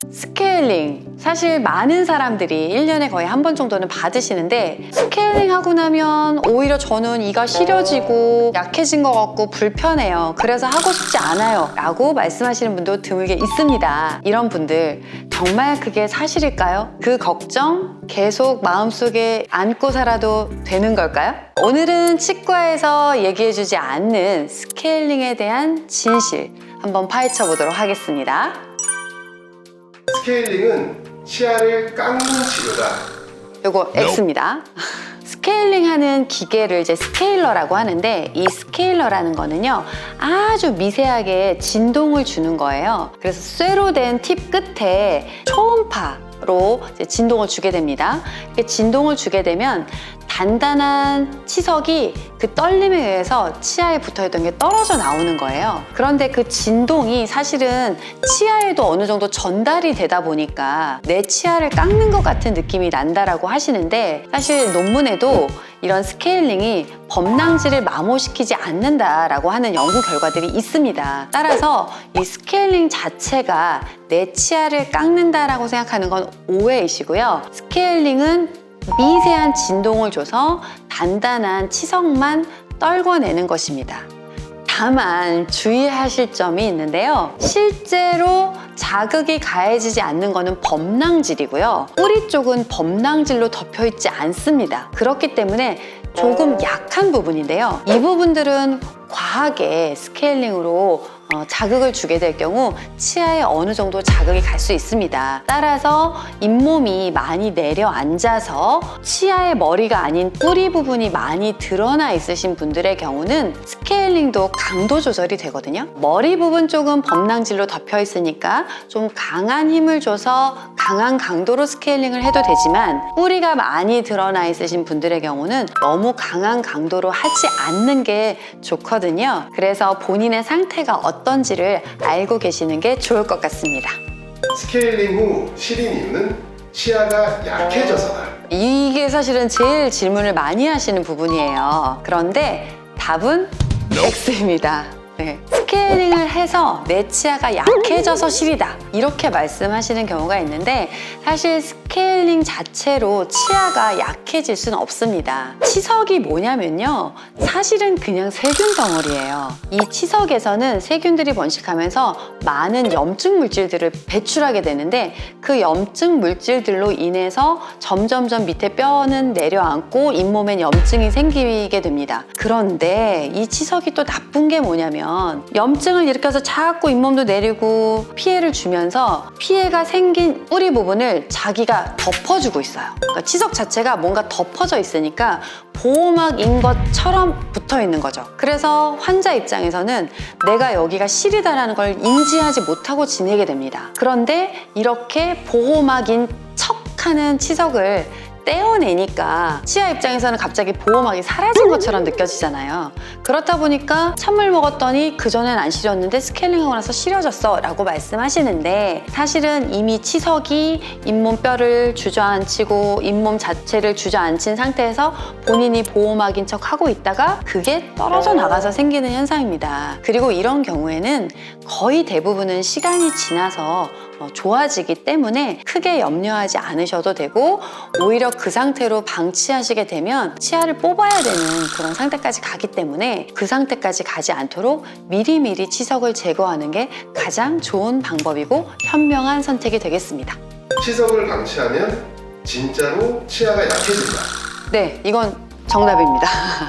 스케일링, 사실 많은 사람들이 1년에 거의 한 번 정도는 받으시는데, 스케일링 하고 나면 오히려 저는 이가 시려지고 약해진 것 같고 불편해요, 그래서 하고 싶지 않아요 라고 말씀하시는 분도 드물게 있습니다. 이런 분들 정말 그게 사실일까요? 그 걱정 계속 마음속에 안고 살아도 되는 걸까요? 오늘은 치과에서 얘기해주지 않는 스케일링에 대한 진실 한번 파헤쳐 보도록 하겠습니다. 스케일링은 치아를 깎는 치료다. 요거 X입니다. 스케일링 하는 기계를 이제 스케일러라고 하는데, 이 스케일러라는 거는요 아주 미세하게 진동을 주는 거예요. 그래서 쇠로 된 팁 끝에 초음파로 이제 진동을 주게 됩니다. 이렇게 진동을 주게 되면 단단한 치석이 그 떨림에 의해서 치아에 붙어있던 게 떨어져 나오는 거예요. 그런데 그 진동이 사실은 치아에도 어느 정도 전달이 되다 보니까 내 치아를 깎는 것 같은 느낌이 난다라고 하시는데, 사실 논문에도 이런 스케일링이 범낭지를 마모시키지 않는다라고 하는 연구 결과들이 있습니다. 따라서 이 스케일링 자체가 내 치아를 깎는다라고 생각하는 건 오해이시고요. 스케일링은 미세한 진동을 줘서 단단한 치석만 떨궈내는 것입니다. 다만 주의하실 점이 있는데요. 실제로 자극이 가해지지 않는 것은 범낭질이고요. 뿌리 쪽은 범낭질로 덮여있지 않습니다. 그렇기 때문에 조금 약한 부분인데요. 이 부분들은 과하게 스케일링으로 자극을 주게 될 경우 치아에 어느 정도 자극이 갈 수 있습니다. 따라서 잇몸이 많이 내려앉아서 치아의 머리가 아닌 뿌리 부분이 많이 드러나 있으신 분들의 경우는 스케일링도 강도 조절이 되거든요. 머리 부분 쪽은 범낭질로 덮여 있으니까 좀 강한 힘을 줘서 강한 강도로 스케일링을 해도 되지만, 뿌리가 많이 드러나 있으신 분들의 경우는 너무 강한 강도로 하지 않는 게 좋거든요. 그래서 본인의 상태가 어떤지를 알고 계시는 게 좋을 것 같습니다. 스케일링 후 시린 이유는 치아가 약해져서다. 이게 사실은 제일 질문을 많이 하시는 부분이에요. 그런데 답은 X입니다. 네. 스케일링을 해서 내 치아가 약해져서 시리다, 이렇게 말씀하시는 경우가 있는데, 사실 스케일링 자체로 치아가 약해질 수는 없습니다. 치석이 뭐냐면요, 사실은 그냥 세균 덩어리예요. 이 치석에서는 세균들이 번식하면서 많은 염증 물질들을 배출하게 되는데, 그 염증 물질들로 인해서 점점점 밑에 뼈는 내려앉고 잇몸엔 염증이 생기게 됩니다. 그런데 이 치석이 또 나쁜 게 뭐냐면, 염증을 일으켜서 자꾸 잇몸도 내리고 피해를 주면서 피해가 생긴 뿌리 부분을 자기가 덮어주고 있어요. 그러니까 치석 자체가 뭔가 덮어져 있으니까 보호막인 것처럼 붙어 있는 거죠. 그래서 환자 입장에서는 내가 여기가 시리다라는 걸 인지하지 못하고 지내게 됩니다. 그런데 이렇게 보호막인 척하는 치석을 떼어내니까 치아 입장에서는 갑자기 보호막이 사라진 것처럼 느껴지잖아요. 그렇다 보니까 찬물 먹었더니 그전엔 안 시렸는데 스케일링하고 나서 시려졌어 라고 말씀하시는데, 사실은 이미 치석이 잇몸뼈를 주저앉히고 잇몸 자체를 주저앉힌 상태에서 본인이 보호막인 척 하고 있다가 그게 떨어져 나가서 생기는 현상입니다. 그리고 이런 경우에는 거의 대부분은 시간이 지나서 좋아지기 때문에 크게 염려하지 않으셔도 되고, 오히려 그 상태로 방치하시게 되면 치아를 뽑아야 되는 그런 상태까지 가기 때문에 그 상태까지 가지 않도록 미리미리 치석을 제거하는 게 가장 좋은 방법이고 현명한 선택이 되겠습니다. 치석을 방치하면 진짜로 치아가 약해진다. 네, 이건 정답입니다.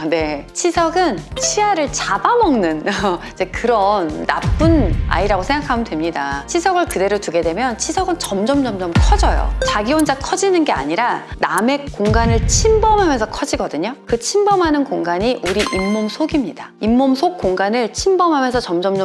네, 치석은 치아를 잡아먹는 이제 그런 나쁜 아이라고 생각하면 됩니다. 치석을 그대로 두게 되면 치석은 점점 커져요. 자기 혼자 커지는 게 아니라 남의 공간을 침범하면서 커지거든요. 그 침범하는 공간이 우리 잇몸 속입니다. 잇몸 속 공간을 침범하면서 점점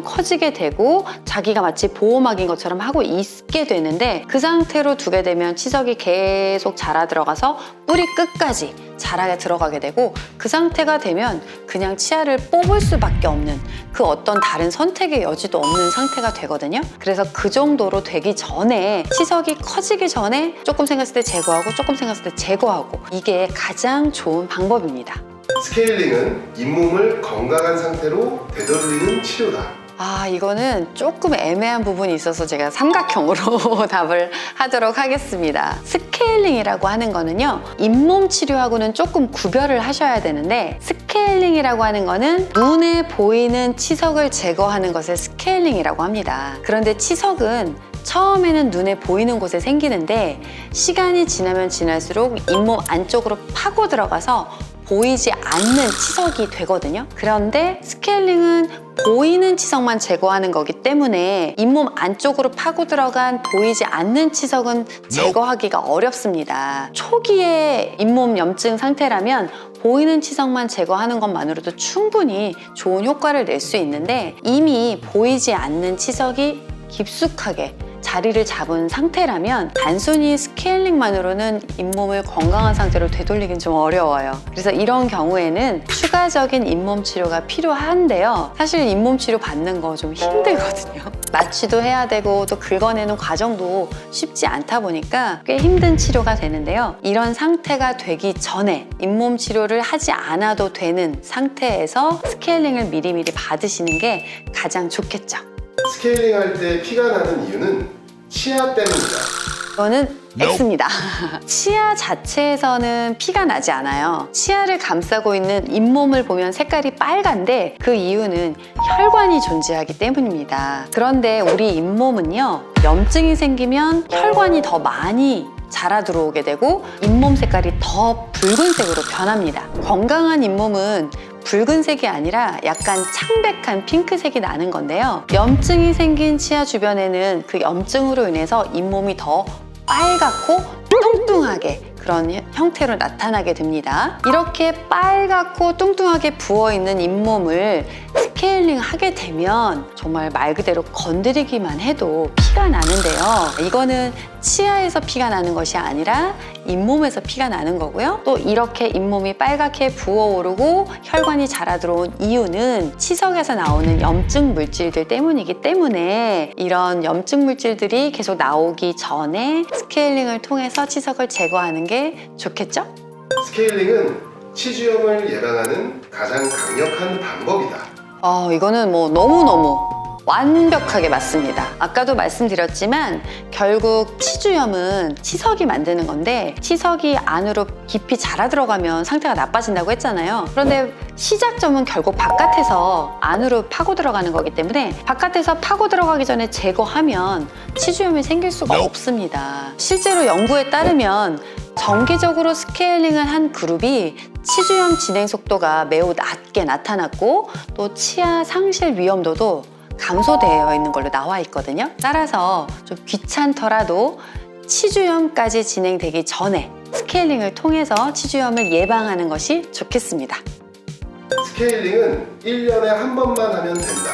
커지게 되고 자기가 마치 보호막인 것처럼 하고 있게 되는데, 그 상태로 두게 되면 치석이 계속 자라 들어가서 뿌리 끝까지 자라게 들어가게 되고, 그 상태가 되면 그냥 치아를 뽑을 수밖에 없는, 그 어떤 다른 선택의 여지도 없는 상태가 되거든요. 그래서 그 정도로 되기 전에, 치석이 커지기 전에 조금 생겼을 때 제거하고 조금 생겼을 때 제거하고, 이게 가장 좋은 방법입니다. 스케일링은 잇몸을 건강한 상태로 되돌리는 치료다. 이거는 조금 애매한 부분이 있어서 제가 삼각형으로 답을 하도록 하겠습니다. 스케일링이라고 하는 거는요, 잇몸 치료하고는 조금 구별을 하셔야 되는데, 스케일링이라고 하는 거는 눈에 보이는 치석을 제거하는 것을 스케일링이라고 합니다. 그런데 치석은 처음에는 눈에 보이는 곳에 생기는데 시간이 지나면 지날수록 잇몸 안쪽으로 파고 들어가서 보이지 않는 치석이 되거든요. 그런데 스케일링은 보이는 치석만 제거하는 거기 때문에 잇몸 안쪽으로 파고 들어간 보이지 않는 치석은 제거하기가 어렵습니다. 초기의 잇몸 염증 상태라면 보이는 치석만 제거하는 것만으로도 충분히 좋은 효과를 낼 수 있는데, 이미 보이지 않는 치석이 깊숙하게 자리를 잡은 상태라면 단순히 스케일링만으로는 잇몸을 건강한 상태로 되돌리긴 좀 어려워요. 그래서 이런 경우에는 추가적인 잇몸 치료가 필요한데요. 사실 잇몸 치료 받는 거 좀 힘들거든요. 마취도 해야 되고 또 긁어내는 과정도 쉽지 않다 보니까 꽤 힘든 치료가 되는데요. 이런 상태가 되기 전에 잇몸 치료를 하지 않아도 되는 상태에서 스케일링을 미리미리 받으시는 게 가장 좋겠죠. 스케일링 할 때 피가 나는 이유는 치아 때문이다. 이거는 X입니다. 치아 자체에서는 피가 나지 않아요. 치아를 감싸고 있는 잇몸을 보면 색깔이 빨간데 그 이유는 혈관이 존재하기 때문입니다. 그런데 우리 잇몸은요, 염증이 생기면 혈관이 더 많이 자라 들어오게 되고 잇몸 색깔이 더 붉은색으로 변합니다. 건강한 잇몸은 붉은색이 아니라 약간 창백한 핑크색이 나는 건데요. 염증이 생긴 치아 주변에는 그 염증으로 인해서 잇몸이 더 빨갛고 뚱뚱하게 그런 형태로 나타나게 됩니다. 이렇게 빨갛고 뚱뚱하게 부어있는 잇몸을 스케일링 하게 되면 정말 말 그대로 건드리기만 해도 피가 나는데요. 이거는 치아에서 피가 나는 것이 아니라 잇몸에서 피가 나는 거고요. 또 이렇게 잇몸이 빨갛게 부어오르고 혈관이 자라 들어온 이유는 치석에서 나오는 염증 물질들 때문이기 때문에 이런 염증 물질들이 계속 나오기 전에 스케일링을 통해서 치석을 제거하는 게 좋겠죠? 스케일링은 치주염을 예방하는 가장 강력한 방법이다. 이거는 뭐 너무너무 완벽하게 맞습니다. 아까도 말씀드렸지만 결국 치주염은 치석이 만드는 건데 치석이 안으로 깊이 자라 들어가면 상태가 나빠진다고 했잖아요. 그런데 시작점은 결국 바깥에서 안으로 파고 들어가는 거기 때문에 바깥에서 파고 들어가기 전에 제거하면 치주염이 생길 수가 없습니다. 실제로 연구에 따르면 정기적으로 스케일링을 한 그룹이 치주염 진행 속도가 매우 낮게 나타났고 또 치아 상실 위험도도 감소되어 있는 걸로 나와 있거든요. 따라서 좀 귀찮더라도 치주염까지 진행되기 전에 스케일링을 통해서 치주염을 예방하는 것이 좋겠습니다. 스케일링은 1년에 한 번만 하면 된다.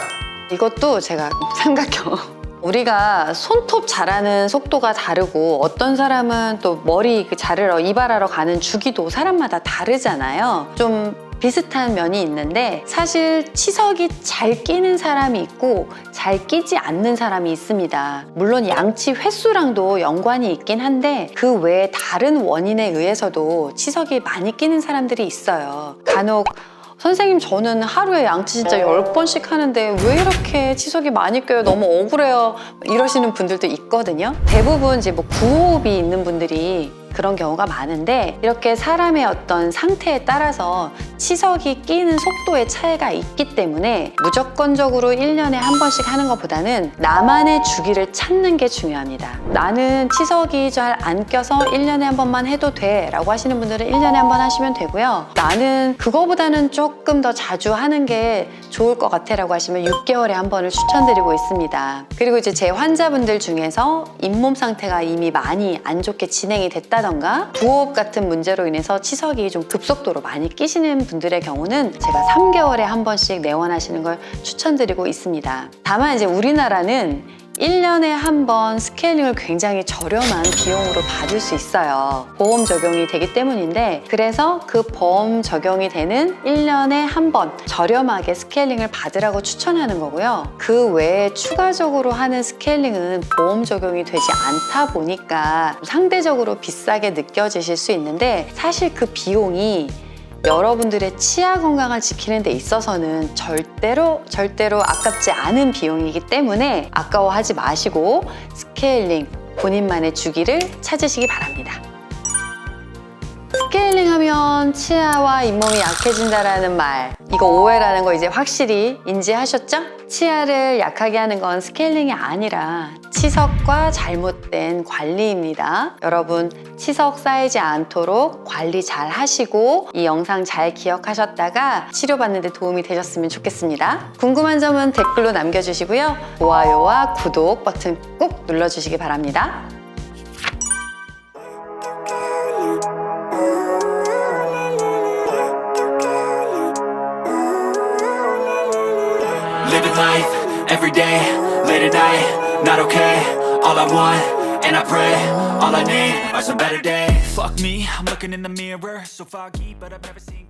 이것도 제가 삼각형. 우리가 손톱 자라는 속도가 다르고 어떤 사람은 또 머리 자르러 이발하러 가는 주기도 사람마다 다르잖아요. 좀 비슷한 면이 있는데 사실 치석이 잘 끼는 사람이 있고 잘 끼지 않는 사람이 있습니다. 물론 양치 횟수랑도 연관이 있긴 한데 그 외에 다른 원인에 의해서도 치석이 많이 끼는 사람들이 있어요. 간혹 선생님 저는 하루에 양치 진짜 10번씩 하는데 왜 이렇게 치석이 많이 껴요? 너무 억울해요. 이러시는 분들도 있거든요. 대부분 이제 뭐 구호흡이 있는 분들이 그런 경우가 많은데 이렇게 사람의 어떤 상태에 따라서 치석이 끼는 속도의 차이가 있기 때문에 무조건적으로 1년에 한 번씩 하는 것보다는 나만의 주기를 찾는 게 중요합니다. 나는 치석이 잘 안 껴서 1년에 한 번만 해도 돼 라고 하시는 분들은 1년에 한 번 하시면 되고요. 나는 그거보다는 조금 더 자주 하는 게 좋을 것 같아 라고 하시면 6개월에 한 번을 추천드리고 있습니다. 그리고 이제 제 환자분들 중에서 잇몸 상태가 이미 많이 안 좋게 진행이 됐다 부호흡 같은 문제로 인해서 치석이 좀 급속도로 많이 끼시는 분들의 경우는 제가 3개월에 한 번씩 내원하시는 걸 추천드리고 있습니다. 다만 이제 우리나라는 1년에 한 번 스케일링을 굉장히 저렴한 비용으로 받을 수 있어요. 보험 적용이 되기 때문인데 그래서 그 보험 적용이 되는 1년에 한 번 저렴하게 스케일링을 받으라고 추천하는 거고요. 그 외에 추가적으로 하는 스케일링은 보험 적용이 되지 않다 보니까 상대적으로 비싸게 느껴지실 수 있는데 사실 그 비용이 여러분들의 치아 건강을 지키는 데 있어서는 절대로 아깝지 않은 비용이기 때문에 아까워하지 마시고 스케일링, 본인만의 주기를 찾으시기 바랍니다. 스케일링 하면 치아와 잇몸이 약해진다라는 말, 이거 오해라는 거 이제 확실히 인지하셨죠? 치아를 약하게 하는 건 스케일링이 아니라 치석과 잘못된 관리입니다. 여러분, 치석 쌓이지 않도록 관리 잘 하시고 이 영상 잘 기억하셨다가 치료받는 데 도움이 되셨으면 좋겠습니다. 궁금한 점은 댓글로 남겨주시고요. 좋아요와 구독 버튼 꼭 눌러주시기 바랍니다. Living life, every day, late at night, not okay. All I want, and I pray, all I need are some better days. Fuck me, I'm looking in the mirror, so foggy, but I've never seen